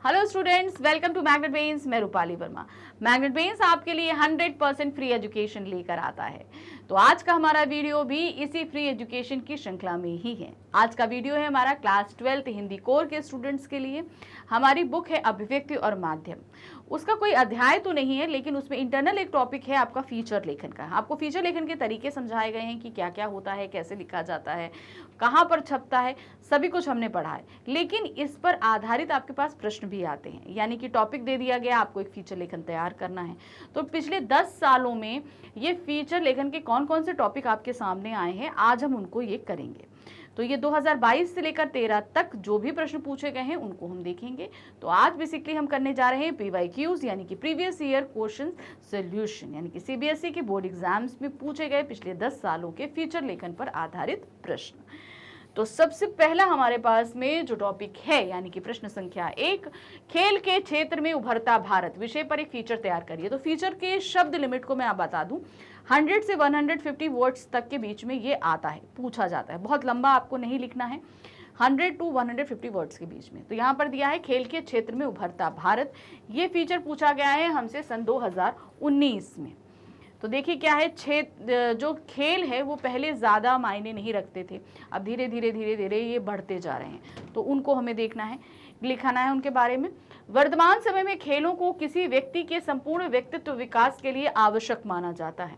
Hello students, welcome to Magnet Brains. मैं Rupali Verma. Magnet brains आपके लिए 100% फ्री एजुकेशन लेकर आता है। तो आज का हमारा वीडियो भी इसी फ्री एजुकेशन की श्रृंखला में ही है। आज का वीडियो है हमारा क्लास 12th हिंदी कोर के स्टूडेंट्स के लिए। हमारी बुक है अभिव्यक्ति और माध्यम। उसका कोई अध्याय तो नहीं है, लेकिन उसमें इंटरनल एक टॉपिक है आपका फीचर लेखन का। आपको फीचर लेखन के तरीके समझाए गए हैं कि क्या क्या होता है, कैसे लिखा जाता है, कहाँ पर छपता है, सभी कुछ हमने पढ़ा है। लेकिन इस पर आधारित आपके पास प्रश्न भी आते हैं, यानी कि टॉपिक दे दिया गया, आपको एक फीचर लेखन तैयार करना है। तो पिछले 10 सालों में ये फीचर लेखन के कौन कौन से टॉपिक आपके सामने आए हैं, आज हम उनको ये करेंगे। तो ये 2022 से लेकर 13 तक जो भी प्रश्न पूछे गए हैं उनको हम देखेंगे। तो आज बेसिकली हम करने जा रहे हैं PYQs यानी कि प्रीवियस ईयर क्वेश्चन सॉल्यूशन, यानी कि CBSE के बोर्ड एग्जाम्स में पूछे गए पिछले 10 सालों के फीचर लेखन पर आधारित प्रश्न। तो सबसे पहला हमारे पास में जो टॉपिक है, यानी कि प्रश्न संख्या 1, खेल के क्षेत्र में उभरता भारत विषय पर एक फीचर तैयार करिए। तो फीचर के शब्द लिमिट को मैं आप बता दूं, 100 से 150 वर्ड्स तक के बीच में ये आता है, पूछा जाता है। बहुत लंबा आपको नहीं लिखना है, 100 to 150 वर्ड्स के बीच में। तो यहाँ पर दिया है खेल के क्षेत्र में उभरता भारत। ये फीचर पूछा गया है हमसे सन 2019 में। तो देखिए क्या है, जो खेल है वो पहले ज़्यादा मायने नहीं रखते थे, अब धीरे धीरे ये बढ़ते जा रहे हैं। तो उनको हमें देखना है, लिखना है उनके बारे में। वर्तमान समय में खेलों को किसी व्यक्ति के संपूर्ण व्यक्तित्व विकास के लिए आवश्यक माना जाता है।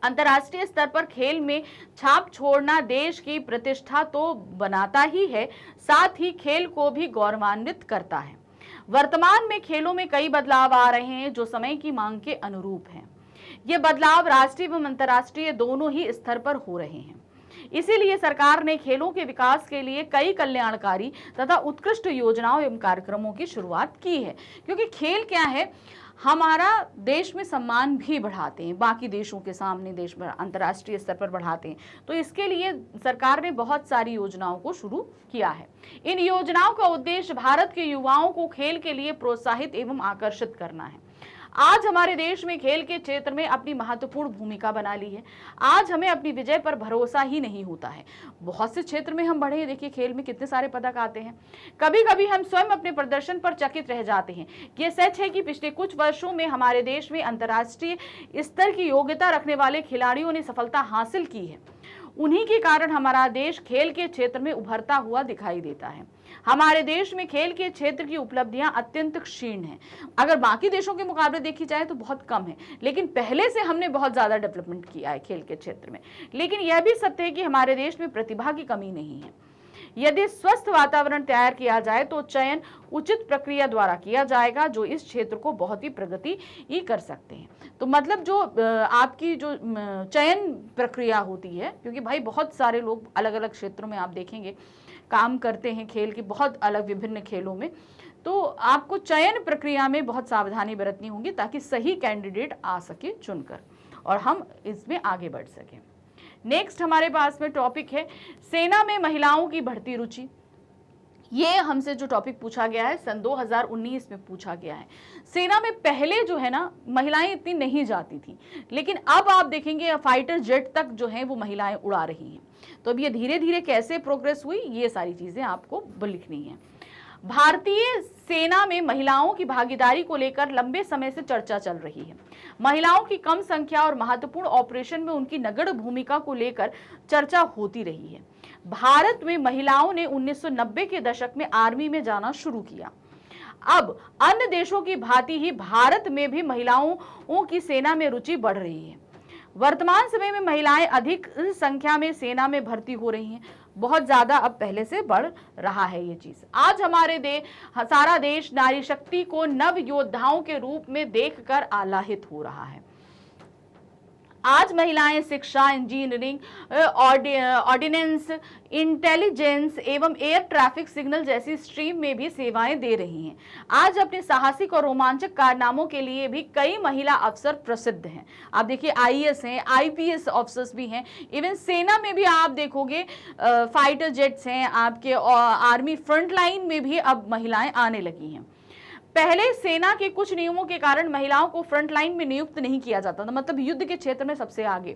अंतर्राष्ट्रीय स्तर पर खेल में छाप छोड़ना देश की प्रतिष्ठा तो बनाता ही है, साथ ही खेल को भी गौरवान्वित करता है। वर्तमान में खेलों में कई बदलाव आ रहे हैं जो समय की मांग के अनुरूप हैं। ये बदलाव राष्ट्रीय एवं अंतर्राष्ट्रीय दोनों ही स्तर पर हो रहे हैं। इसीलिए सरकार ने खेलों के विकास के लिए कई कल्याणकारी तथा उत्कृष्ट योजनाओं एवं कार्यक्रमों की शुरुआत की है। क्योंकि खेल क्या है, हमारा देश में सम्मान भी बढ़ाते हैं, बाकी देशों के सामने देश में अंतर्राष्ट्रीय स्तर पर बढ़ाते हैं। तो इसके लिए सरकार ने बहुत सारी योजनाओं को शुरू किया है। इन योजनाओं का उद्देश्य भारत के युवाओं को खेल के लिए प्रोत्साहित एवं आकर्षित करना है। आज हमारे देश में खेल के क्षेत्र में अपनी महत्वपूर्ण भूमिका बना ली है। आज हमें अपनी विजय पर भरोसा ही नहीं होता है। बहुत से क्षेत्र में हम बढ़े, देखिए खेल में कितने सारे पदक आते हैं। कभी कभी हम स्वयं अपने प्रदर्शन पर चकित रह जाते हैं। ये सच है कि पिछले कुछ वर्षों में हमारे देश में अंतर्राष्ट्रीय स्तर की योग्यता रखने वाले खिलाड़ियों ने सफलता हासिल की है। उन्हीं के कारण हमारा देश खेल के क्षेत्र में उभरता हुआ दिखाई देता है। हमारे देश में खेल के क्षेत्र की उपलब्धियां अत्यंत क्षीण हैं। अगर बाकी देशों के मुकाबले देखी जाए तो बहुत कम है, लेकिन पहले से हमने बहुत ज्यादा डेवलपमेंट किया है खेल के क्षेत्र में। लेकिन यह भी सत्य है कि हमारे देश में प्रतिभा की कमी नहीं है। यदि स्वस्थ वातावरण तैयार किया जाए तो चयन उचित प्रक्रिया द्वारा किया जाएगा, जो इस क्षेत्र को बहुत ही प्रगति ही कर सकते हैं। तो मतलब जो आपकी जो चयन प्रक्रिया होती है, क्योंकि भाई बहुत सारे लोग अलग अलग क्षेत्रों में आप देखेंगे काम करते हैं, खेल की बहुत अलग विभिन्न खेलों में। तो आपको चयन प्रक्रिया में बहुत सावधानी बरतनी होगी ताकि सही कैंडिडेट आ सके चुनकर और हम इसमें आगे बढ़ सकें। नेक्स्ट हमारे पास में टॉपिक है सेना में महिलाओं की बढ़ती रुचि। ये हमसे जो टॉपिक पूछा गया है सन 2019 में पूछा गया है। सेना में पहले जो है ना, महिलाएं इतनी नहीं जाती थी, लेकिन अब आप देखेंगे फाइटर जेट तक जो है वो महिलाएं उड़ा रही हैं। तो अब ये धीरे धीरे कैसे प्रोग्रेस हुई, ये सारी चीजें आपको लिखनी है। भारतीय सेना में महिलाओं की भागीदारी को लेकर लंबे समय से चर्चा चल रही है। महिलाओं की कम संख्या और महत्वपूर्ण ऑपरेशन में उनकी नगण्य भूमिका को लेकर चर्चा होती रही है। भारत में महिलाओं ने 1990 के दशक में आर्मी में जाना शुरू किया। अब अन्य देशों की भांति ही भारत में भी महिलाओं की सेना में रुचि बढ़ रही है। वर्तमान समय में महिलाएं अधिक संख्या में सेना में भर्ती हो रही हैं। बहुत ज्यादा अब पहले से बढ़ रहा है ये चीज। आज हमारे सारा देश नारी शक्ति को नव योद्धाओं के रूप में देखकर आह्लादित हो रहा है। आज महिलाएं शिक्षा, इंजीनियरिंग, ऑर्डिनेंस, इंटेलिजेंस एवं एयर ट्रैफिक सिग्नल जैसी स्ट्रीम में भी सेवाएं दे रही हैं। आज अपने साहसिक और रोमांचक कारनामों के लिए भी कई महिला अफसर प्रसिद्ध हैं। आप देखिए IAS हैं, IPS ऑफिसर्स भी हैं। इवन सेना में भी आप देखोगे फाइटर जेट्स हैं, आपके आर्मी फ्रंट लाइन में भी अब महिलाएं आने लगी हैं। पहले सेना के कुछ नियमों के कारण महिलाओं को फ्रंट लाइन में नियुक्त नहीं किया जाता था, मतलब युद्ध के क्षेत्र में सबसे आगे,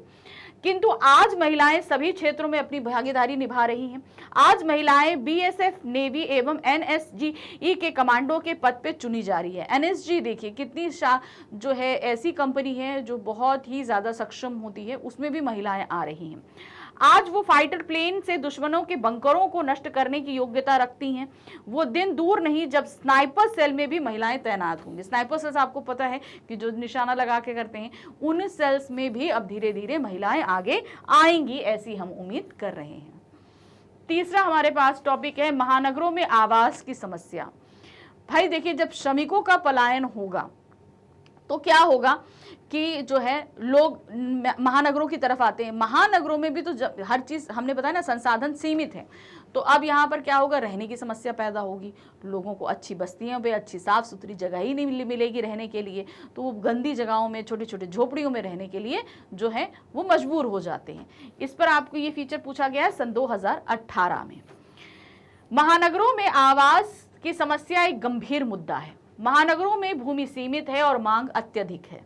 किंतु आज महिलाएं सभी क्षेत्रों में अपनी भागीदारी निभा रही हैं। आज महिलाएं बीएसएफ, नेवी एवं एनएसजी के कमांडो के पद पे चुनी जा रही है। एनएसजी देखिए कितनी जो है ऐसी कंपनी है जो बहुत ही ज्यादा सक्षम होती है, उसमें भी महिलाएं आ रही हैं। आज वो फाइटर प्लेन से दुश्मनों के बंकरों को नष्ट करने की योग्यता रखती हैं। वो दिन दूर नहीं जब स्नाइपर सेल में भी महिलाएं तैनात होंगी। स्नाइपर सेल्स आपको पता है कि जो निशाना लगा के करते हैं, उन सेल्स में भी अब धीरे धीरे महिलाएं आगे आएंगी, ऐसी हम उम्मीद कर रहे हैं। तीसरा हमारे पास टॉपिक है महानगरों में आवास की समस्या। भाई देखिए, जब श्रमिकों का पलायन होगा तो क्या होगा कि जो है लोग महानगरों की तरफ आते हैं। महानगरों में भी तो हर चीज हमने बताया ना, संसाधन सीमित है, तो अब यहाँ पर क्या होगा, रहने की समस्या पैदा होगी। लोगों को अच्छी बस्तियों पे अच्छी साफ सुथरी जगह ही नहीं मिलेगी रहने के लिए, तो वो गंदी जगहों में छोटी छोटी झोपड़ियों में रहने के लिए जो है वो मजबूर हो जाते हैं। इस पर आपको ये फीचर पूछा गया है सन 2018 में। महानगरों में आवास की समस्या एक गंभीर मुद्दा है। महानगरों में भूमि सीमित है और मांग अत्यधिक है।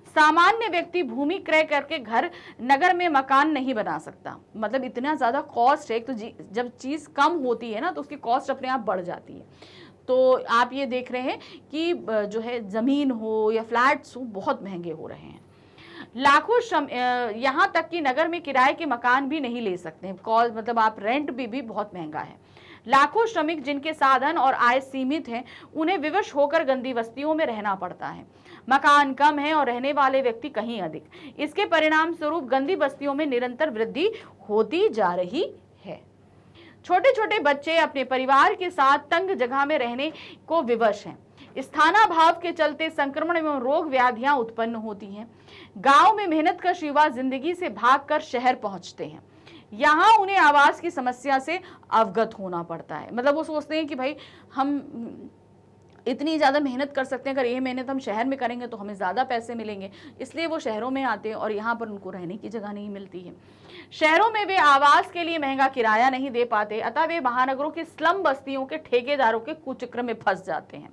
सामान्य व्यक्ति भूमि क्रय करके घर नगर में मकान नहीं बना सकता, मतलब इतना ज्यादा कॉस्ट है। तो जब चीज कम होती है ना तो उसकी कॉस्ट अपने आप बढ़ जाती है। तो आप ये देख रहे हैं कि जो है जमीन हो या फ्लैट्स हो बहुत महंगे हो रहे हैं। लाखों यहाँ तक कि नगर में किराए के मकान भी नहीं ले सकते हैं, मतलब आप रेंट भी बहुत महंगा है। लाखों श्रमिक जिनके साधन और आय सीमित हैं, उन्हें विवश होकर गंदी बस्तियों में रहना पड़ता है। मकान कम है और रहने वाले व्यक्ति कहीं अधिक। इसके परिणाम स्वरूप गंदी बस्तियों में निरंतर वृद्धि होती जा रही है। छोटे छोटे बच्चे अपने परिवार के साथ तंग जगह में रहने को विवश हैं। स्थानाभाव के चलते संक्रमण एवं रोग व्याधियां उत्पन्न होती हैं। गांव में मेहनत का युवा जिंदगी से भागकर शहर पहुंचते हैं। यहाँ उन्हें आवास की समस्या से अवगत होना पड़ता है। मतलब वो सोचते हैं कि भाई हम इतनी ज़्यादा मेहनत कर सकते हैं, अगर ये मेहनत हम शहर में करेंगे तो हमें ज़्यादा पैसे मिलेंगे, इसलिए वो शहरों में आते हैं और यहाँ पर उनको रहने की जगह नहीं मिलती है। शहरों में वे आवास के लिए महंगा किराया नहीं दे पाते, अतः वे महानगरों के स्लम बस्तियों के ठेकेदारों के कुचक्र में फंस जाते हैं।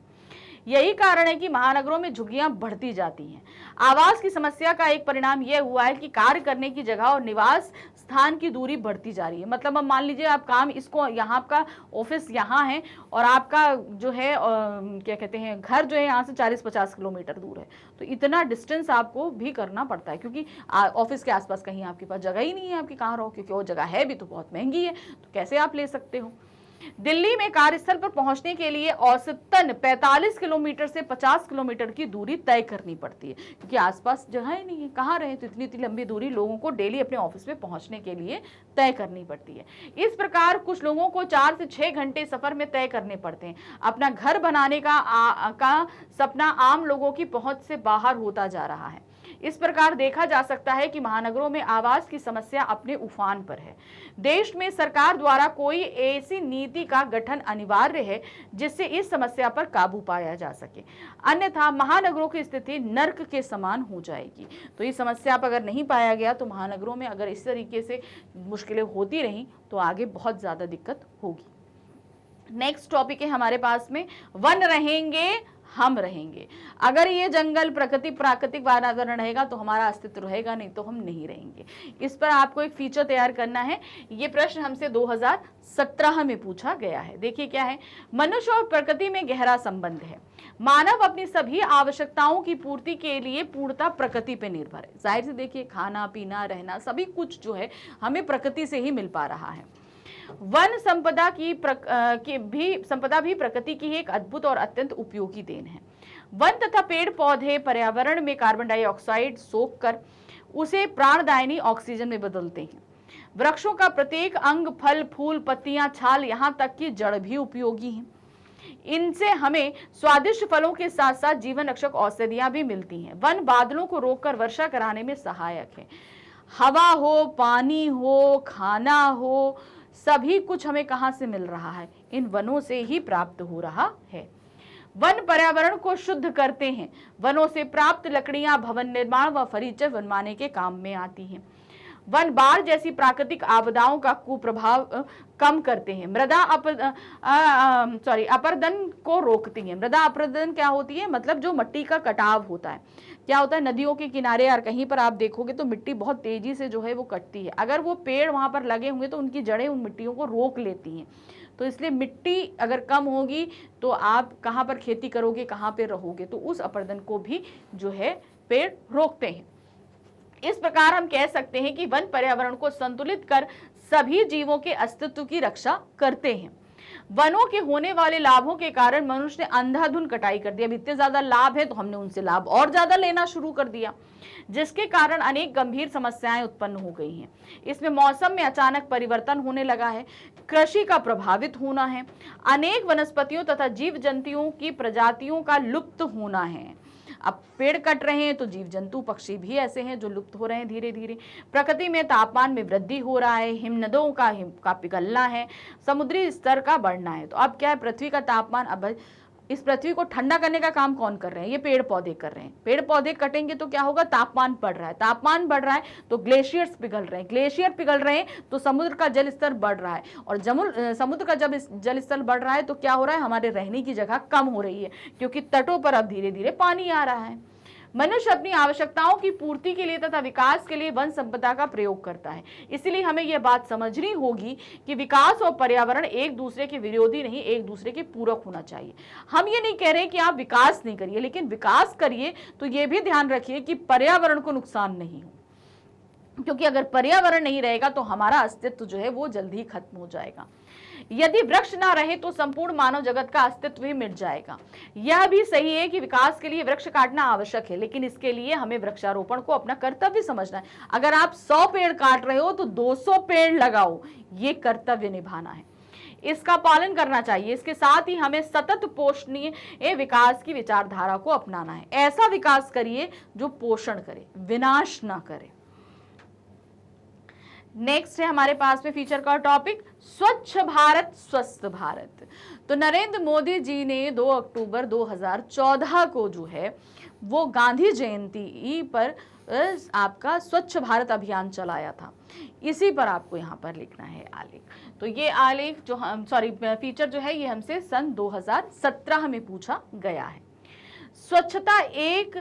यही कारण है कि महानगरों में झुग्गियां बढ़ती जाती हैं। आवास की समस्या का एक परिणाम यह हुआ है कि कार्य करने की जगह और निवास स्थान की दूरी बढ़ती जा रही है। मतलब अब मान लीजिए आप काम इसको यहाँ, आपका ऑफिस यहाँ है और आपका जो है क्या कहते हैं घर जो है यहाँ से 40-50 किलोमीटर दूर है, तो इतना डिस्टेंस आपको भी करना पड़ता है, क्योंकि ऑफिस के आसपास कहीं आपके पास जगह ही नहीं है आपकी कहाँ रहो, क्योंकि वो जगह है भी तो बहुत महंगी है, तो कैसे आप ले सकते हो। दिल्ली में कार्यस्थल पर पहुंचने के लिए औसतन 45 किलोमीटर से 50 किलोमीटर की दूरी तय करनी पड़ती है, क्योंकि आसपास जगह ही नहीं है, कहाँ रहे, तो इतनी लंबी दूरी लोगों को डेली अपने ऑफिस में पहुंचने के लिए तय करनी पड़ती है। इस प्रकार कुछ लोगों को 4 से 6 घंटे सफर में तय करने पड़ते हैं। अपना घर बनाने का सपना आम लोगों की पहुंच से बाहर होता जा रहा है। इस प्रकार देखा जा सकता है कि महानगरों में आवास की समस्या अपने उफान पर है। देश में सरकार द्वारा कोई ऐसी नीति का गठन अनिवार्य है जिससे इस समस्या पर काबू पाया जा सके, अन्यथा महानगरों की स्थिति नर्क के समान हो जाएगी। तो इस समस्या पर अगर नहीं पाया गया तो महानगरों में अगर इस तरीके से मुश्किलें होती रहीं तो आगे बहुत ज्यादा दिक्कत होगी। नेक्स्ट टॉपिक है हमारे पास में, वन रहेंगे हम रहेंगे। अगर ये जंगल प्राकृतिक वातावरण रहेगा तो हमारा अस्तित्व रहेगा, नहीं तो हम नहीं रहेंगे। इस पर आपको एक फीचर तैयार करना है। ये प्रश्न हमसे 2017 में पूछा गया है। देखिए क्या है, मनुष्य और प्रकृति में गहरा संबंध है। मानव अपनी सभी आवश्यकताओं की पूर्ति के लिए पूर्णतः प्रकृति पर निर्भर है। जाहिर से देखिए, खाना पीना रहना सभी कुछ जो है हमें प्रकृति से ही मिल पा रहा है। वन संपदा भी प्रकृति की एक अद्भुत और अत्यंत उपयोगी देन है। वन तथा पेड़ पौधे पर्यावरण में कार्बन डाइऑक्साइड सोख कर उसे प्राणदायिनी ऑक्सीजन में बदलते हैं। वृक्षों का प्रत्येक अंग, फल, फूल, पत्तियां, छाल, यहाँ तक कि जड़ भी उपयोगी हैं। इनसे हमें स्वादिष्ट फलों के साथ साथ जीवन रक्षक औषधियां भी मिलती हैं। वन बादलों को रोककर वर्षा कराने में सहायक है। हवा हो, पानी हो, खाना हो, सभी कुछ हमें कहां से मिल रहा है? इन वनों से ही प्राप्त हो रहा है। वन पर्यावरण को शुद्ध करते हैं। वनों से प्राप्त लकड़ियां भवन निर्माण व फर्नीचर बनवाने के काम में आती हैं। वन बाढ़ जैसी प्राकृतिक आपदाओं का कुप्रभाव कम करते हैं, मृदा अपरदन को रोकती हैं। मृदा अपरदन क्या होती है, मतलब जो मिट्टी का कटाव होता है, क्या होता है नदियों के किनारे और कहीं पर आप देखोगे तो मिट्टी बहुत तेजी से जो है वो कटती है। अगर वो पेड़ वहां पर लगे होंगे तो उनकी जड़ें उन मिट्टियों को रोक लेती हैं। तो इसलिए मिट्टी अगर कम होगी तो आप कहाँ पर खेती करोगे, कहाँ पे रहोगे, तो उस अपरदन को भी जो है पेड़ रोकते हैं। इस प्रकार हम कह सकते हैं कि वन पर्यावरण को संतुलित कर सभी जीवों के अस्तित्व की रक्षा करते हैं। वनों के होने वाले लाभों के कारण मनुष्य ने अंधाधुंध कटाई कर दी। अब इतने ज्यादा लाभ है तो हमने उनसे लाभ और ज्यादा लेना शुरू कर दिया, जिसके कारण अनेक गंभीर समस्याएं उत्पन्न हो गई हैं। इसमें मौसम में अचानक परिवर्तन होने लगा है, कृषि का प्रभावित होना है, अनेक वनस्पतियों तथा जीव जंतुओं की प्रजातियों का लुप्त होना है। अब पेड़ कट रहे हैं तो जीव जंतु पक्षी भी ऐसे हैं जो लुप्त हो रहे हैं धीरे धीरे। प्रकृति में तापमान में वृद्धि हो रहा है, हिमनदों का पिघलना है, समुद्री स्तर का बढ़ना है। तो अब क्या है, पृथ्वी का तापमान, अब इस पृथ्वी को ठंडा करने का काम कौन कर रहे हैं, ये पेड़ पौधे कर रहे हैं। पेड़ पौधे कटेंगे तो क्या होगा, तापमान बढ़ रहा है, तापमान बढ़ रहा है तो ग्लेशियर्स पिघल रहे हैं, ग्लेशियर पिघल रहे हैं तो समुद्र का जल स्तर बढ़ रहा है, और समुद्र का जब जल स्तर बढ़ रहा है तो क्या हो रहा है, हमारे रहने की जगह कम हो रही है, क्योंकि तटों पर अब धीरे धीरे पानी आ रहा है। मनुष्य अपनी आवश्यकताओं की पूर्ति के लिए तथा विकास के लिए वन संपदा का प्रयोग करता है। इसलिए हमें यह बात समझनी होगी कि विकास और पर्यावरण एक दूसरे के विरोधी नहीं, एक दूसरे के पूरक होना चाहिए। हम ये नहीं कह रहे कि आप विकास नहीं करिए, लेकिन विकास करिए तो ये भी ध्यान रखिए कि पर्यावरण को नुकसान नहीं हो, क्योंकि अगर पर्यावरण नहीं रहेगा तो हमारा अस्तित्व जो है वो जल्दी ही खत्म हो जाएगा। यदि वृक्ष ना रहे तो संपूर्ण मानव जगत का अस्तित्व ही मिट जाएगा। यह भी सही है कि विकास के लिए वृक्ष काटना आवश्यक है, लेकिन इसके लिए हमें वृक्षारोपण को अपना कर्तव्य समझना है। अगर आप 100 पेड़ काट रहे हो तो 200 पेड़ लगाओ, ये कर्तव्य निभाना है, इसका पालन करना चाहिए। इसके साथ ही हमें सतत पोषणीय विकास की विचारधारा को अपनाना है। ऐसा विकास करिए जो पोषण करे, विनाश ना करे। नेक्स्ट है हमारे पास में फीचर का टॉपिक स्वच्छ भारत स्वस्थ भारत। तो नरेंद्र मोदी जी ने 2 अक्टूबर 2014 को जो है वो गांधी जयंती पर आपका स्वच्छ भारत अभियान चलाया था। इसी पर आपको यहाँ पर लिखना है आलेख। तो ये आलेख जो हम फीचर जो है ये हमसे सन 2017 में पूछा गया है। स्वच्छता एक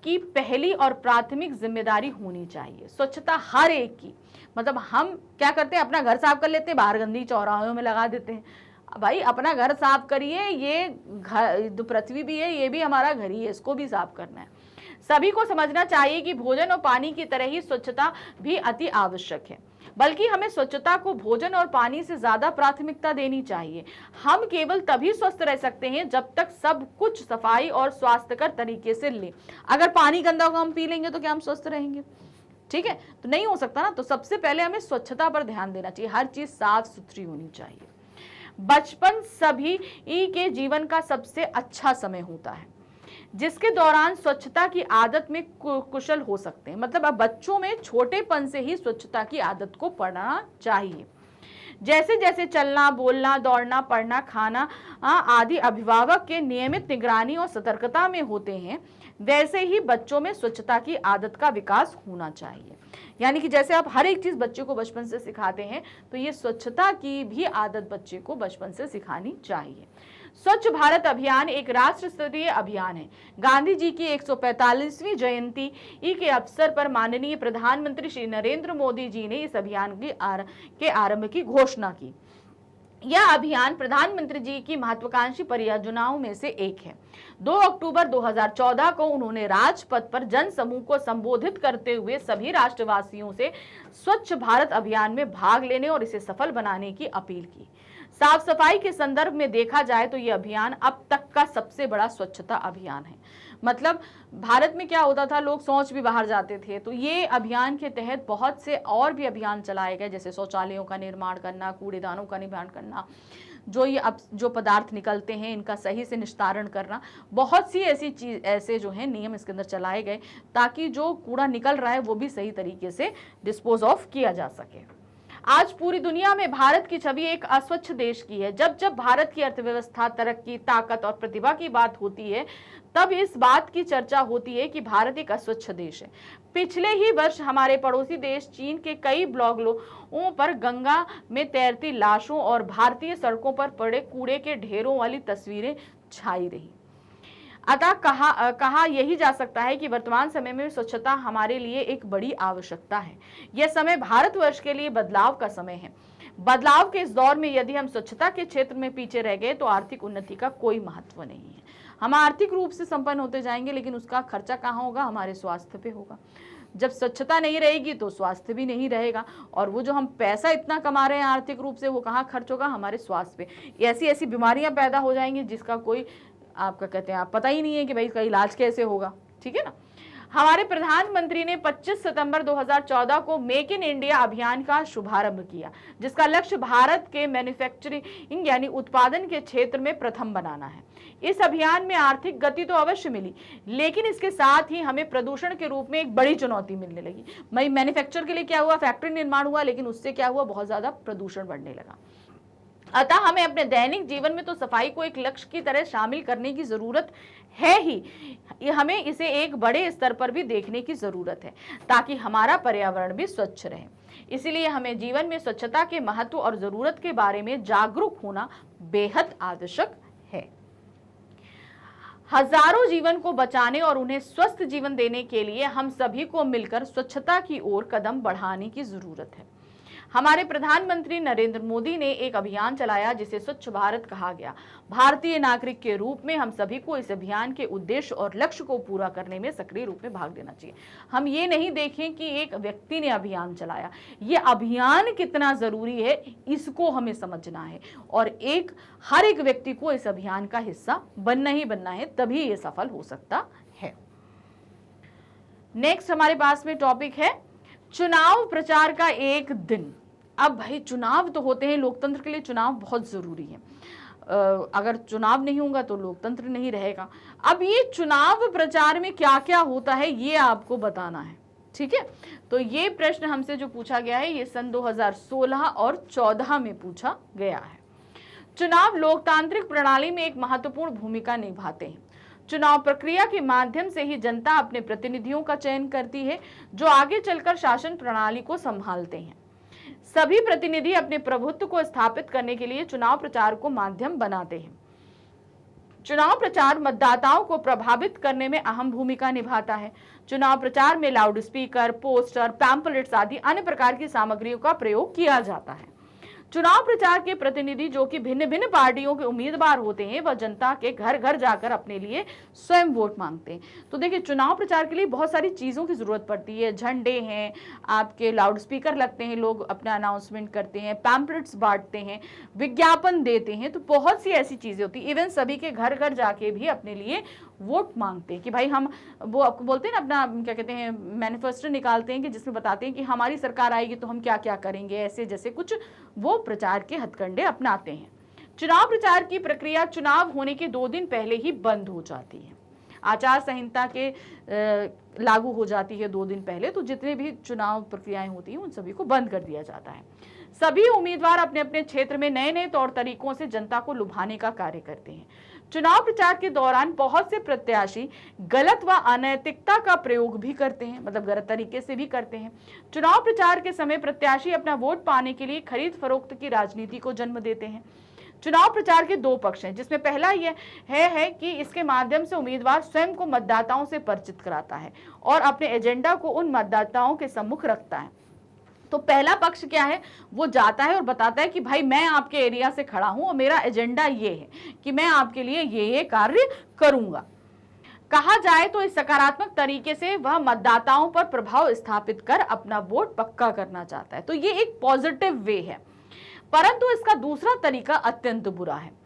की पहली और प्राथमिक जिम्मेदारी होनी चाहिए। स्वच्छता हर एक की, मतलब हम क्या करते हैं, अपना घर साफ कर लेते हैं, बाहर गंदी चौराहों में लगा देते हैं। भाई अपना घर साफ करिए, ये घर जो पृथ्वी भी है ये भी हमारा घर ही है, इसको भी साफ करना है। सभी को समझना चाहिए कि भोजन और पानी की तरह ही स्वच्छता भी अति आवश्यक है, बल्कि हमें स्वच्छता को भोजन और पानी से ज्यादा प्राथमिकता देनी चाहिए। हम केवल तभी स्वस्थ रह सकते हैं जब तक सब कुछ सफाई और स्वास्थ्यकर तरीके से लें। अगर पानी गंदा होगा हम पी लेंगे तो क्या हम स्वस्थ रहेंगे? ठीक है, तो नहीं हो सकता ना। तो सबसे पहले हमें स्वच्छता पर ध्यान देना चाहिए, हर चीज साफ सुथरी होनी चाहिए। बचपन सभी के जीवन का सबसे अच्छा समय होता है, जिसके दौरान स्वच्छता की आदत में कुशल हो सकते हैं। मतलब अब बच्चों में छोटेपन से ही स्वच्छता की आदत को पढ़ना चाहिए। जैसे जैसे चलना, बोलना, दौड़ना, पढ़ना, खाना आदि अभिभावक के नियमित निगरानी और सतर्कता में होते हैं, वैसे ही बच्चों में स्वच्छता की आदत का विकास होना चाहिए। यानी कि जैसे आप हर एक चीज बच्चे को बचपन से सिखाते हैं, तो ये स्वच्छता की भी आदत बच्चे को बचपन से सिखानी चाहिए। स्वच्छ भारत अभियान एक राष्ट्र स्तरीय अभियान है। गांधी जी की 145वीं जयंती के अवसर पर माननीय प्रधानमंत्री श्री नरेंद्र मोदी जी ने इस अभियान के आरंभ की घोषणा की। यह अभियान प्रधानमंत्री जी की महत्वाकांक्षी परियोजनाओं में से एक है। 2 अक्टूबर 2014 को उन्होंने राजपथ पर जनसमूह को संबोधित करते हुए सभी राष्ट्रवासियों से स्वच्छ भारत अभियान में भाग लेने और इसे सफल बनाने की अपील की। साफ सफाई के संदर्भ में देखा जाए तो यह अभियान अब तक का सबसे बड़ा स्वच्छता अभियान है। मतलब भारत में क्या होता था, लोग शौच भी बाहर जाते थे, तो ये अभियान के तहत बहुत से और भी अभियान चलाए गए, जैसे शौचालयों का निर्माण करना, कूड़ेदानों का निर्माण करना, जो पदार्थ निकलते हैं इनका सही से निस्तारण करना, बहुत सी ऐसे जो है नियम इसके अंदर चलाए गए ताकि जो कूड़ा निकल रहा है वो भी सही तरीके से डिस्पोज ऑफ किया जा सके। आज पूरी दुनिया में भारत की छवि एक अस्वच्छ देश की है। जब जब भारत की अर्थव्यवस्था, तरक्की, ताकत और प्रतिभा की बात होती है, तब इस बात की चर्चा होती है कि भारत एक अस्वच्छ देश है। पिछले ही वर्ष हमारे पड़ोसी देश चीन के कई ब्लॉगरों पर गंगा में तैरती लाशों और भारतीय सड़कों पर पड़े कूड़े के ढेरों वाली तस्वीरें छाई रही। अतः कहा यही जा सकता है कि वर्तमान समय में स्वच्छता हमारे लिए एक बड़ी आवश्यकता है। यह समय भारतवर्ष के लिए बदलाव का समय है। बदलाव के इस दौर में यदि हम स्वच्छता के क्षेत्र में पीछे रह गए तो आर्थिक उन्नति का कोई महत्व नहीं है। हम आर्थिक रूप से संपन्न होते जाएंगे, लेकिन उसका खर्चा कहाँ होगा? हमारे स्वास्थ्य पे होगा। जब स्वच्छता नहीं रहेगी तो स्वास्थ्य भी नहीं रहेगा, और वो जो हम पैसा इतना कमा रहे हैं आर्थिक रूप से, वो कहाँ खर्च होगा? हमारे स्वास्थ्य पे। ऐसी ऐसी बीमारियां पैदा हो जाएंगी जिसका कोई आपका कहते हैं आप पता ही नहीं है कि भाई इसका इलाज कैसे होगा। ठीक है ना। हमारे प्रधानमंत्री ने 25 सितंबर 2014 को मेक इन इंडिया अभियान का शुभारंभ किया, जिसका लक्ष्य भारत के मैन्युफैक्चरिंग यानी उत्पादन के क्षेत्र में प्रथम बनाना है। इस अभियान में आर्थिक गति तो अवश्य मिली, लेकिन इसके साथ ही हमें प्रदूषण के रूप में एक बड़ी चुनौती मिलने लगी। भाई मैन्युफैक्चर के लिए क्या हुआ? फैक्ट्री निर्माण हुआ, लेकिन उससे क्या हुआ? बहुत ज्यादा प्रदूषण बढ़ने लगा। अतः हमें अपने दैनिक जीवन में तो सफाई को एक लक्ष्य की तरह शामिल करने की जरूरत है ही, हमें इसे एक बड़े स्तर पर भी देखने की जरूरत है, ताकि हमारा पर्यावरण भी स्वच्छ रहे। इसीलिए हमें जीवन में स्वच्छता के महत्व और जरूरत के बारे में जागरूक होना बेहद आवश्यक है। हजारों जीवन को बचाने और उन्हें स्वस्थ जीवन देने के लिए हम सभी को मिलकर स्वच्छता की ओर कदम बढ़ाने की जरूरत है। हमारे प्रधानमंत्री नरेंद्र मोदी ने एक अभियान चलाया जिसे स्वच्छ भारत कहा गया। भारतीय नागरिक के रूप में हम सभी को इस अभियान के उद्देश्य और लक्ष्य को पूरा करने में सक्रिय रूप में भाग लेना चाहिए। हम ये नहीं देखें कि एक व्यक्ति ने अभियान चलाया, ये अभियान कितना जरूरी है इसको हमें समझना है, और हर एक व्यक्ति को इस अभियान का हिस्सा बनना ही बनना है, तभी ये सफल हो सकता है। नेक्स्ट हमारे पास में टॉपिक है चुनाव प्रचार का एक दिन। अब भाई चुनाव तो होते हैं, लोकतंत्र के लिए चुनाव बहुत जरूरी है। अगर चुनाव नहीं होगा तो लोकतंत्र नहीं रहेगा। अब ये चुनाव प्रचार में क्या क्या होता है ये आपको बताना है। ठीक है, तो ये प्रश्न हमसे जो पूछा गया है ये सन 2016 और 14 में पूछा गया है। चुनाव लोकतांत्रिक प्रणाली में एक महत्वपूर्ण भूमिका निभाते हैं। चुनाव प्रक्रिया के माध्यम से ही जनता अपने प्रतिनिधियों का चयन करती है, जो आगे चलकर शासन प्रणाली को संभालते हैं। सभी प्रतिनिधि अपने प्रभुत्व को स्थापित करने के लिए चुनाव प्रचार को माध्यम बनाते हैं। चुनाव प्रचार मतदाताओं को प्रभावित करने में अहम भूमिका निभाता है। चुनाव प्रचार में लाउड स्पीकर, पोस्टर, पैम्पलेट्स आदि अन्य प्रकार की सामग्रियों का प्रयोग किया जाता है। चुनाव प्रचार के प्रतिनिधि जो कि भिन्न भिन्न पार्टियों के उम्मीदवार होते हैं, वह जनता के घर घर जाकर अपने लिए स्वयं वोट मांगते हैं। तो देखिए चुनाव प्रचार के लिए बहुत सारी चीज़ों की जरूरत पड़ती है। झंडे हैं, आपके लाउड स्पीकर लगते हैं, लोग अपना अनाउंसमेंट करते हैं, पैम्पलेट्स बांटते हैं, विज्ञापन देते हैं, तो बहुत सी ऐसी चीज़ें होती हैं। इवन सभी के घर घर जाके भी अपने लिए वोट मांगते हैं कि भाई हम, वो आपको बोलते हैं ना, अपना क्या कहते हैं, मैनिफेस्टो निकालते हैं कि जिसमें बताते हैं कि हमारी सरकार आएगी तो हम क्या क्या करेंगे, ऐसे जैसे कुछ वो प्रचार के हथकंडे अपनाते हैं। चुनाव प्रचार की प्रक्रिया चुनाव होने के 2 दिन पहले ही बंद हो जाती है। आचार संहिता के लागू हो जाती है 2 दिन पहले, तो जितने भी चुनाव प्रक्रियाएं होती हैं उन सभी को बंद कर दिया जाता है। सभी उम्मीदवार अपने अपने क्षेत्र में नए नए तौर तरीकों से जनता को लुभाने का कार्य करते हैं। चुनाव प्रचार के दौरान बहुत से प्रत्याशी गलत व अनैतिकता का प्रयोग भी करते हैं, मतलब गलत तरीके से भी करते हैं। चुनाव प्रचार के समय प्रत्याशी अपना वोट पाने के लिए खरीद फरोख्त की राजनीति को जन्म देते हैं। चुनाव प्रचार के 2 पक्ष हैं, जिसमें पहला यह है कि इसके माध्यम से उम्मीदवार स्वयं को मतदाताओं से परिचित कराता है और अपने एजेंडा को उन मतदाताओं के सम्मुख रखता है। तो पहला पक्ष क्या है, वो जाता है और बताता है कि भाई मैं आपके एरिया से खड़ा हूं और मेरा एजेंडा ये है कि मैं आपके लिए ये कार्य करूंगा। कहा जाए तो इस सकारात्मक तरीके से वह मतदाताओं पर प्रभाव स्थापित कर अपना वोट पक्का करना चाहता है। तो ये एक पॉजिटिव वे है, परंतु इसका दूसरा तरीका अत्यंत बुरा है।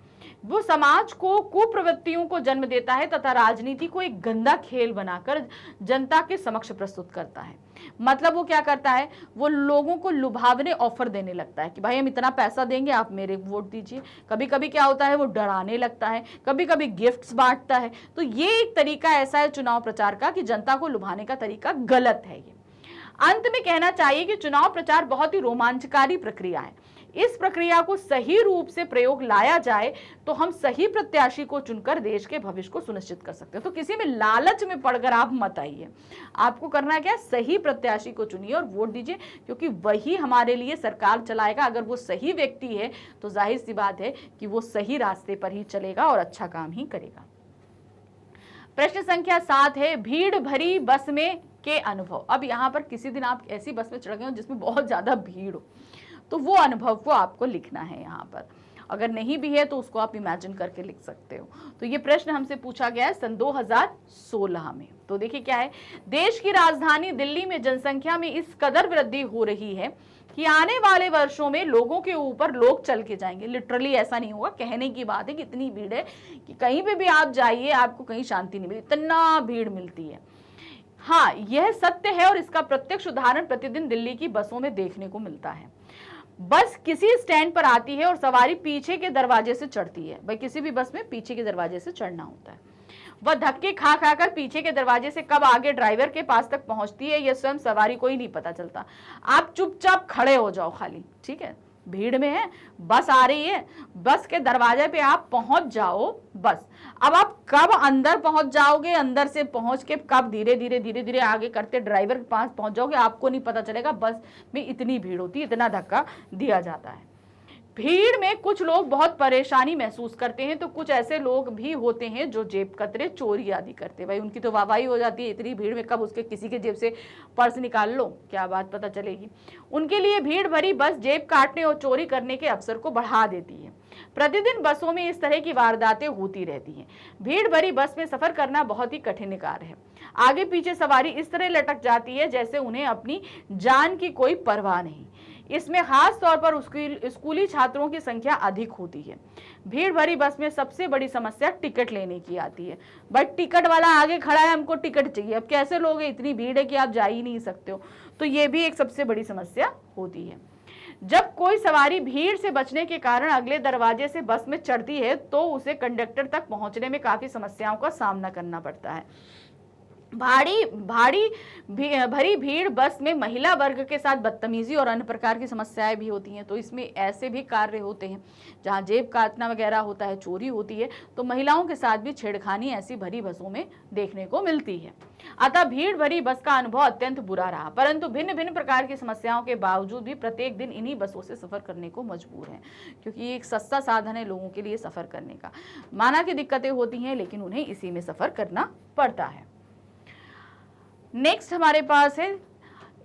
वो समाज को कुप्रवृत्तियों को जन्म देता है तथा राजनीति को एक गंदा खेल बनाकर जनता के समक्ष प्रस्तुत करता है। मतलब वो क्या करता है, वो लोगों को लुभावने ऑफर देने लगता है कि भाई हम इतना पैसा देंगे, आप मेरे वोट दीजिए। कभी कभी क्या होता है, वो डराने लगता है, कभी कभी गिफ्ट्स बांटता है। तो ये एक तरीका ऐसा है चुनाव प्रचार का कि जनता को लुभाने का तरीका गलत है। ये अंत में कहना चाहिए कि चुनाव प्रचार बहुत ही रोमांचकारी प्रक्रिया है। इस प्रक्रिया को सही रूप से प्रयोग लाया जाए तो हम सही प्रत्याशी को चुनकर देश के भविष्य को सुनिश्चित कर सकते हैं। तो किसी में लालच में पड़कर आप मत आइए, आपको करना क्या है, सही प्रत्याशी को चुनिए और वोट दीजिए, क्योंकि वही हमारे लिए सरकार चलाएगा। अगर वो सही व्यक्ति है तो जाहिर सी बात है कि वो सही रास्ते पर ही चलेगा और अच्छा काम ही करेगा। प्रश्न संख्या 7 है, भीड़ भरी बस में के अनुभव। अब यहाँ पर किसी दिन आप ऐसी बस में चढ़ गए हो जिसमें बहुत ज्यादा भीड़ हो, तो वो अनुभव को आपको लिखना है यहाँ पर। अगर नहीं भी है तो उसको आप इमेजिन करके लिख सकते हो। तो ये प्रश्न हमसे पूछा गया है सन 2016 में। तो देखिए क्या है, देश की राजधानी दिल्ली में जनसंख्या में इस कदर वृद्धि हो रही है कि आने वाले वर्षों में लोगों के ऊपर लोग चल के जाएंगे। लिटरली ऐसा नहीं होगा, कहने की बात है कि इतनी भीड़ है कि कहीं पे भी आप जाइए आपको कहीं शांति नहीं मिलती, इतना भीड़ मिलती है। हाँ, यह सत्य है और इसका प्रत्यक्ष उदाहरण प्रतिदिन दिल्ली की बसों में देखने को मिलता है। बस किसी स्टैंड पर आती है और सवारी पीछे के दरवाजे से चढ़ती है। भाई किसी भी बस में पीछे के दरवाजे से चढ़ना होता है। वह धक्के खा खाकर पीछे के दरवाजे से कब आगे ड्राइवर के पास तक पहुंचती है यह स्वयं सवारी को ही नहीं पता चलता। आप चुपचाप खड़े हो जाओ खाली, ठीक है, भीड़ में है, बस आ रही है, बस के दरवाजे पे आप पहुंच जाओ बस। अब आप कब अंदर पहुंच जाओगे, अंदर से पहुंच के कब धीरे धीरे आगे करते ड्राइवर के पास पहुंच जाओगे, आपको नहीं पता चलेगा। बस में इतनी भीड़ होती है, इतना धक्का दिया जाता है। भीड़ में कुछ लोग बहुत परेशानी महसूस करते हैं तो कुछ ऐसे लोग भी होते हैं जो जेब कतरे चोरी आदि करते हैं। भाई उनकी तो वाहवाही हो जाती है, इतनी भीड़ में कब उसके किसी के जेब से पर्स निकाल लो, क्या बात पता चलेगी। उनके लिए भीड़ भरी बस जेब काटने और चोरी करने के अवसर को बढ़ा देती है। प्रतिदिन बसों में इस तरह की वारदातें होती रहती हैं। भीड़ भरी बस में सफर करना बहुत ही कठिन कार्य है। आगे पीछे सवारी इस तरह लटक जाती है जैसे उन्हें अपनी जान की कोई परवाह नहीं। इसमें खास तौर पर स्कूली छात्रों की संख्या अधिक होती है। भीड़ भरी बस में सबसे बड़ी समस्या टिकट लेने की आती है। बट टिकट वाला आगे खड़ा है, हमको टिकट चाहिए। अब कैसे लोगे, इतनी भीड़ है कि आप जा ही नहीं सकते हो। तो ये भी एक सबसे बड़ी समस्या होती है। जब कोई सवारी भीड़ से बचने के कारण अगले दरवाजे से बस में चढ़ती है तो उसे कंडक्टर तक पहुंचने में काफी समस्याओं का सामना करना पड़ता है। भरी भीड़ बस में महिला वर्ग के साथ बदतमीजी और अन्य प्रकार की समस्याएं भी होती हैं। तो इसमें ऐसे भी कार्य होते हैं जहां जेब काटना वगैरह होता है, चोरी होती है, तो महिलाओं के साथ भी छेड़खानी ऐसी भरी बसों में देखने को मिलती है। अतः भीड़ भरी बस का अनुभव अत्यंत बुरा रहा, परंतु भिन्न भिन्न प्रकार की समस्याओं के बावजूद भी प्रत्येक दिन इन्हीं बसों से सफर करने को मजबूर हैं, क्योंकि ये एक सस्ता साधन है लोगों के लिए सफर करने का। माना कि दिक्कतें होती हैं लेकिन उन्हें इसी में सफर करना पड़ता है। नेक्स्ट हमारे पास है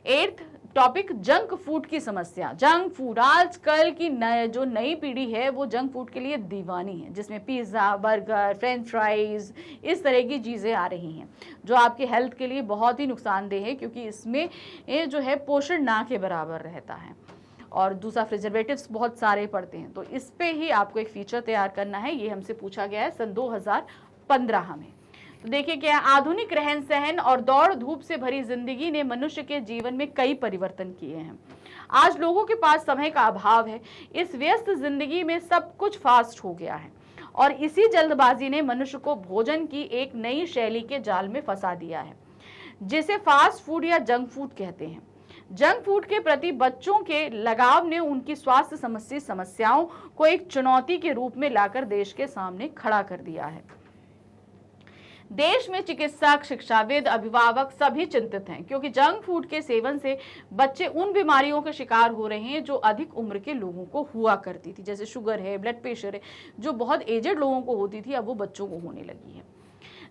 8th टॉपिक, जंक फूड की समस्या। जंक फूड, आजकल की जो नई पीढ़ी है वो जंक फूड के लिए दीवानी है, जिसमें पिज्ज़ा, बर्गर, फ्रेंच फ्राइज, इस तरह की चीज़ें आ रही हैं जो आपके हेल्थ के लिए बहुत ही नुकसानदेह है, क्योंकि इसमें ये जो है पोषण ना के बराबर रहता है और दूसरा प्रिजर्वेटिव्स बहुत सारे पड़ते हैं। तो इस पे ही आपको एक फीचर तैयार करना है। ये हमसे पूछा गया है सन 2015 में। तो देखिए क्या, आधुनिक रहन सहन और दौड़ धूप से भरी जिंदगी ने मनुष्य के जीवन में कई परिवर्तन किए हैं। आज लोगों के पास समय का अभाव है। इस व्यस्त जिंदगी में सब कुछ फास्ट हो गया है और इसी जल्दबाजी ने मनुष्य को भोजन की एक नई शैली के जाल में फंसा दिया है, जिसे फास्ट फूड या जंक फूड कहते हैं। जंक फूड के प्रति बच्चों के लगाव ने उनकी स्वास्थ्य संबंधी समस्याओं को एक चुनौती के रूप में लाकर देश के सामने खड़ा कर दिया है। देश में चिकित्सक, शिक्षाविद, अभिभावक सभी चिंतित हैं, क्योंकि जंक फूड के सेवन से बच्चे उन बीमारियों के शिकार हो रहे हैं जो अधिक उम्र के लोगों को हुआ करती थी, जैसे शुगर है, ब्लड प्रेशर है, जो बहुत एजेड लोगों को होती थी, अब वो बच्चों को होने लगी है।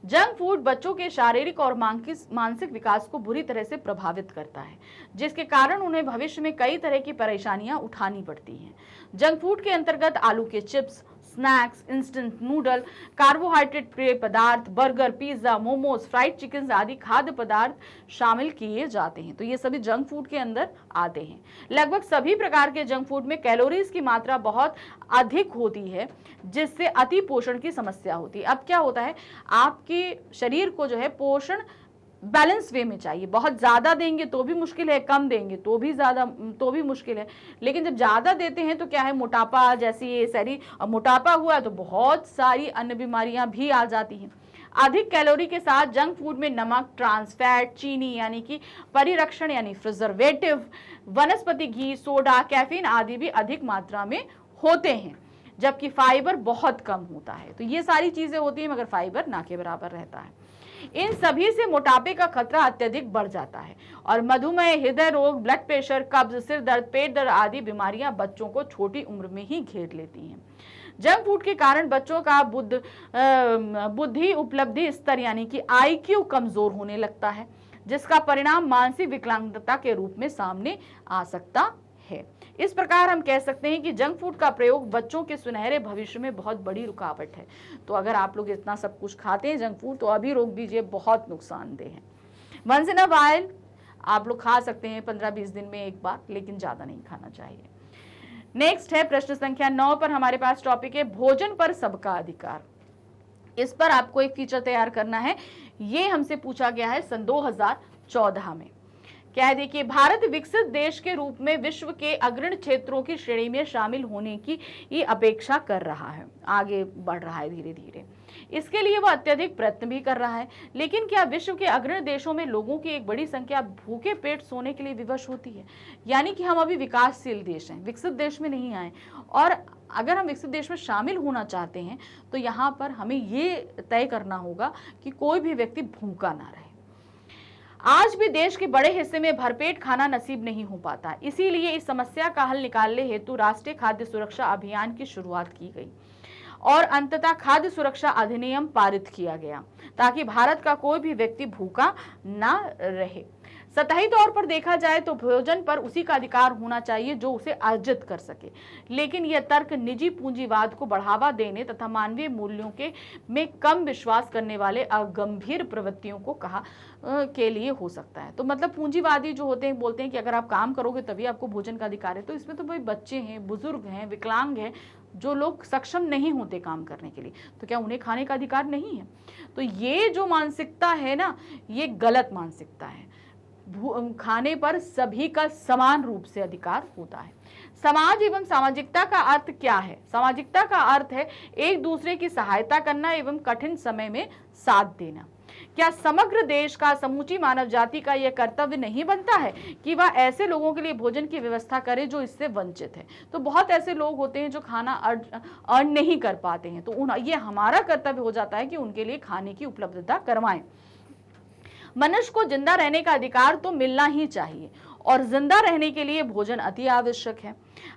जंक फूड बच्चों के शारीरिक और मानसिक विकास को बुरी तरह से प्रभावित करता है, जिसके कारण उन्हें भविष्य में कई तरह की परेशानियां उठानी पड़ती हैं। जंक फूड के अंतर्गत आलू के chips, snacks, instant noodle, carbohydrate पेय पदार्थ, burger, pizza, momos, fried chicken आदि खाद्य पदार्थ शामिल किए जाते हैं। तो ये सभी जंक फूड के अंदर आते हैं। लगभग सभी प्रकार के जंक फूड में कैलोरीज की मात्रा बहुत अधिक होती है, जिससे अति पोषण की समस्या होती है। अब क्या होता है, आपके शरीर को जो है पोषण बैलेंस वे में चाहिए। बहुत ज्यादा देंगे तो भी मुश्किल है, कम देंगे तो भी मुश्किल है। लेकिन जब ज्यादा देते हैं तो क्या है, मोटापा जैसी ये सारी, मोटापा हुआ तो बहुत सारी अन्य बीमारियां भी आ जाती हैं। अधिक कैलोरी के साथ जंक फूड में नमक, ट्रांस फैट, चीनी यानी कि परिरक्षण यानी प्रिजर्वेटिव, वनस्पति घी, सोडा, कैफीन आदि भी अधिक मात्रा में होते हैं, जबकि फाइबर बहुत कम होता है। तो ये सारी चीजें होती हैं मगर फाइबर ना के बराबर रहता है। इन सभी से मोटापे का खतरा अत्यधिक बढ़ जाता है और मधुमेह, हृदय रोग, ब्लड प्रेशर, कब्ज, सिर दर्द, पेट दर्द आदि बीमारियां बच्चों को छोटी उम्र में ही घेर लेती हैं। जंक फूड के कारण बच्चों का बुद्धि उपलब्धि स्तर यानी कि IQ कमजोर होने लगता है, जिसका परिणाम मानसिक विकलांगता के रूप में सामने आ सकता है। इस प्रकार हम कह सकते हैं कि जंक फूड का प्रयोग बच्चों के सुनहरे भविष्य में बहुत बड़ी रुकावट है। तो अगर आप लोग इतना सब कुछ खाते हैं जंक फूड तो अभी रोक दीजिए, बहुत नुकसानदेह है। वंस इन अ वाइल आप लोग खा सकते हैं 15-20 दिन में एक बार, लेकिन ज्यादा नहीं खाना चाहिए। नेक्स्ट है प्रश्न संख्या 9 पर हमारे पास टॉपिक है भोजन पर सबका अधिकार। इस पर आपको एक फीचर तैयार करना है। ये हमसे पूछा गया है सन 2014 में। क्या है देखिए, भारत विकसित देश के रूप में विश्व के अग्रणी क्षेत्रों की श्रेणी में शामिल होने की ये अपेक्षा कर रहा है, आगे बढ़ रहा है धीरे धीरे। इसके लिए वह अत्यधिक प्रयत्न भी कर रहा है। लेकिन क्या विश्व के अग्रणी देशों में लोगों की एक बड़ी संख्या भूखे पेट सोने के लिए विवश होती है? यानी कि हम अभी विकासशील देश हैं, विकसित देश में नहीं आए, और अगर हम विकसित देश में शामिल होना चाहते हैं तो यहाँ पर हमें ये तय करना होगा कि कोई भी व्यक्ति भूखा ना रहे। आज भी देश के बड़े हिस्से में भरपेट खाना नसीब नहीं हो पाता। इसीलिए इस समस्या का हल निकालने हेतु राष्ट्रीय खाद्य सुरक्षा अभियान की शुरुआत की गई और अंततः खाद्य सुरक्षा अधिनियम पारित किया गया ताकि भारत का कोई भी व्यक्ति भूखा ना रहे। सतही तौर पर देखा जाए तो भोजन पर उसी का अधिकार होना चाहिए जो उसे अर्जित कर सके, लेकिन यह तर्क निजी पूंजीवाद को बढ़ावा देने तथा मानवीय मूल्यों के में कम विश्वास करने वाले अगंभीर प्रवृत्तियों को कहा के लिए हो सकता है। तो मतलब पूंजीवादी जो होते हैं बोलते हैं कि अगर आप काम करोगे तभी आपको भोजन का अधिकार है। तो इसमें तो भाई बच्चे हैं, बुजुर्ग हैं, विकलांग हैं, जो लोग सक्षम नहीं होते काम करने के लिए, तो क्या उन्हें खाने का अधिकार नहीं है? तो ये जो मानसिकता है ना, ये गलत मानसिकता है। खाने पर सभी का समान रूप से अधिकार होता है। समाज एवं सामाजिकता का अर्थ क्या है? सामाजिकता का अर्थ है एक दूसरे की सहायता करना एवं कठिन समय में साथ देना। क्या समग्र देश का, समूची मानव जाति का यह कर्तव्य नहीं बनता है कि वह ऐसे लोगों के लिए भोजन की व्यवस्था करे जो इससे वंचित है? तो बहुत ऐसे लोग होते हैं जो खाना अर्न नहीं कर पाते हैं, तो ये हमारा कर्तव्य हो जाता है कि उनके लिए खाने की उपलब्धता करवाएं। मनुष्य को जिंदा रहने का अधिकार तो मिलना ही चाहिए और जिंदा रहने के लिए भोजन अति आवश्यक है।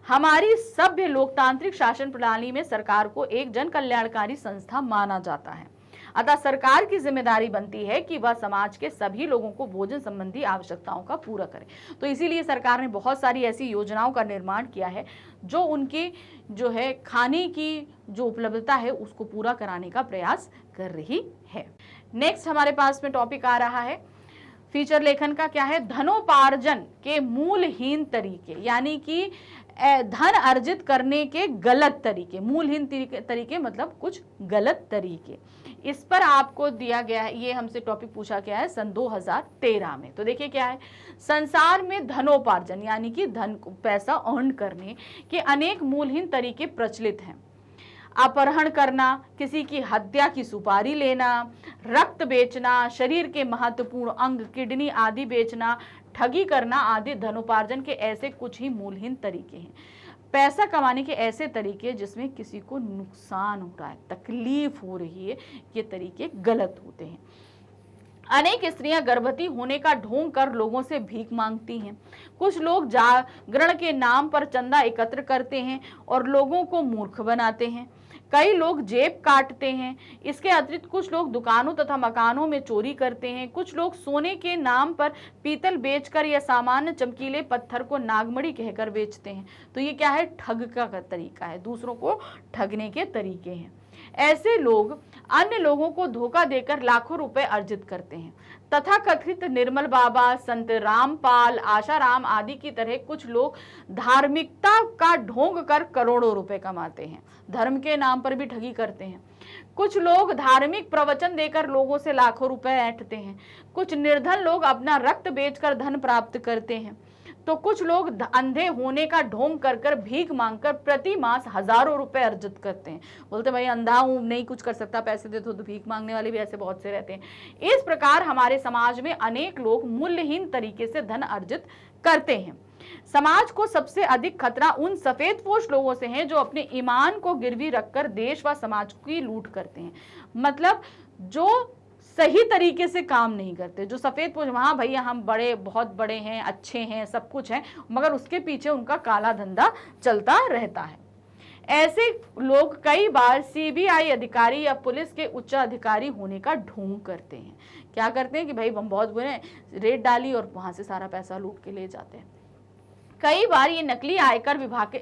हमारी सभ्य लोकतांत्रिक शासन प्रणाली में सरकार को एक जन कल्याणकारी संस्था माना जाता है। अतः सरकार की जिम्मेदारी बनती है कि वह समाज के सभी लोगों को भोजन संबंधी आवश्यकताओं का पूरा करे। तो इसीलिए सरकार ने बहुत सारी ऐसी योजनाओं का निर्माण किया है जो उनकी जो है खाने की जो उपलब्धता है उसको पूरा कराने का प्रयास कर रही है। नेक्स्ट हमारे पास में टॉपिक आ रहा है फीचर लेखन का, क्या है? धनोपार्जन के मूलहीन तरीके, यानी कि धन अर्जित करने के गलत तरीके। मूलहीन तरीके मतलब कुछ गलत तरीके। इस पर आपको दिया गया है, ये हमसे टॉपिक पूछा गया है सन 2013 में। तो देखिए क्या है, संसार में धनोपार्जन यानी कि धन को पैसा अर्न करने के अनेक मूलहीन तरीके प्रचलित हैं। अपहरण करना, किसी की हत्या की सुपारी लेना, रक्त बेचना, शरीर के महत्वपूर्ण अंग किडनी आदि बेचना, ठगी करना आदि धनोपार्जन के ऐसे कुछ ही मूलहीन तरीके हैं। पैसा कमाने के ऐसे तरीके जिसमें किसी को नुकसान हो रहा है, तकलीफ हो रही है, ये तरीके गलत होते हैं। अनेक स्त्रियां गर्भवती होने का ढोंग कर लोगों से भीख मांगती हैं। कुछ लोग जागरण के नाम पर चंदा एकत्र करते हैं और लोगों को मूर्ख बनाते हैं। कई लोग जेब काटते हैं। इसके अतिरिक्त कुछ लोग दुकानों तथा मकानों में चोरी करते हैं। कुछ लोग सोने के नाम पर पीतल बेचकर या सामान्य चमकीले पत्थर को नागमणि कहकर बेचते हैं। तो ये क्या है? ठग का तरीका है, दूसरों को ठगने के तरीके हैं। ऐसे लोग अन्य लोगों को धोखा देकर लाखों रुपए अर्जित करते हैं। तथा कथित निर्मल बाबा, संत रामपाल, आशाराम आदि की तरह कुछ लोग धार्मिकता का ढोंग कर करोड़ों रुपए कमाते हैं। धर्म के नाम पर भी ठगी करते हैं। कुछ लोग धार्मिक प्रवचन देकर लोगों से लाखों रुपए ऐंठते हैं। कुछ निर्धन लोग अपना रक्त बेचकर धन प्राप्त करते हैं। तो कुछ लोग अंधे होने का ढोंग कर कर भीख मांगकर प्रति मास हजारों रुपए अर्जित करते हैं। बोलते भाई अंधा हूं, नहीं कुछ कर सकता, पैसे दे तो भीख मांगने वाले भी ऐसे बहुत से रहते हैं। इस प्रकार हमारे समाज में अनेक लोग मूल्यहीन तरीके से धन अर्जित करते हैं। समाज को सबसे अधिक खतरा उन सफेदपोश लोगों से है जो अपने ईमान को गिरवी रखकर देश व समाज की लूट करते हैं। मतलब जो सही तरीके से काम नहीं करते, जो सफेदपोश, वहां भैया हम बड़े, बहुत बड़े हैं, अच्छे हैं, सब कुछ है, मगर उसके पीछे उनका काला धंधा चलता रहता है। ऐसे लोग कई बार सीबीआई अधिकारी या पुलिस के उच्च अधिकारी होने का ढोंग करते हैं। क्या करते हैं कि भाई हम बहुत बुरे हैं, रेड डाली और वहां से सारा पैसा लूट के ले जाते हैं। कई बार ये नकली आयकर विभाग के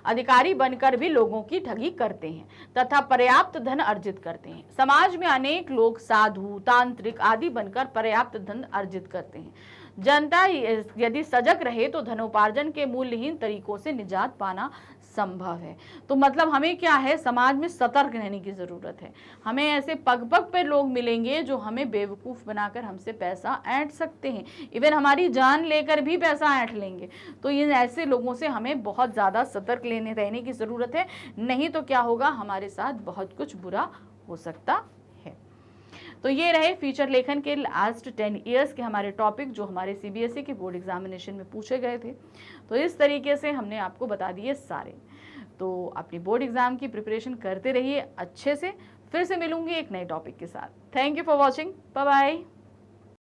अधिकारी बनकर भी लोगों की ठगी करते हैं तथा पर्याप्त धन अर्जित करते हैं। समाज में अनेक लोग साधु, तांत्रिक आदि बनकर पर्याप्त धन अर्जित करते हैं। जनता यदि सजग रहे तो धनोपार्जन के मूल्यहीन तरीकों से निजात पाना संभव है। तो मतलब हमें क्या है, समाज में सतर्क रहने की जरूरत है। हमें ऐसे पग पग पे लोग मिलेंगे जो हमें बेवकूफ बनाकर हमसे पैसा ऐंठ सकते हैं, इवन हमारी जान लेकर भी पैसा ऐंठ लेंगे। तो इन ऐसे लोगों से हमें बहुत ज्यादा सतर्क रहने की जरूरत है, नहीं तो क्या होगा, हमारे साथ बहुत कुछ बुरा हो सकता है। तो ये रहे फीचर लेखन के लास्ट 10 ईयर्स के हमारे टॉपिक जो हमारे सीबीएसई के बोर्ड एग्जामिनेशन में पूछे गए थे। तो इस तरीके से हमने आपको बता दिए सारे। तो अपनी बोर्ड एग्जाम की प्रिपरेशन करते रहिए अच्छे से। फिर से मिलूंगी एक नए टॉपिक के साथ। Thank you for watching, bye bye.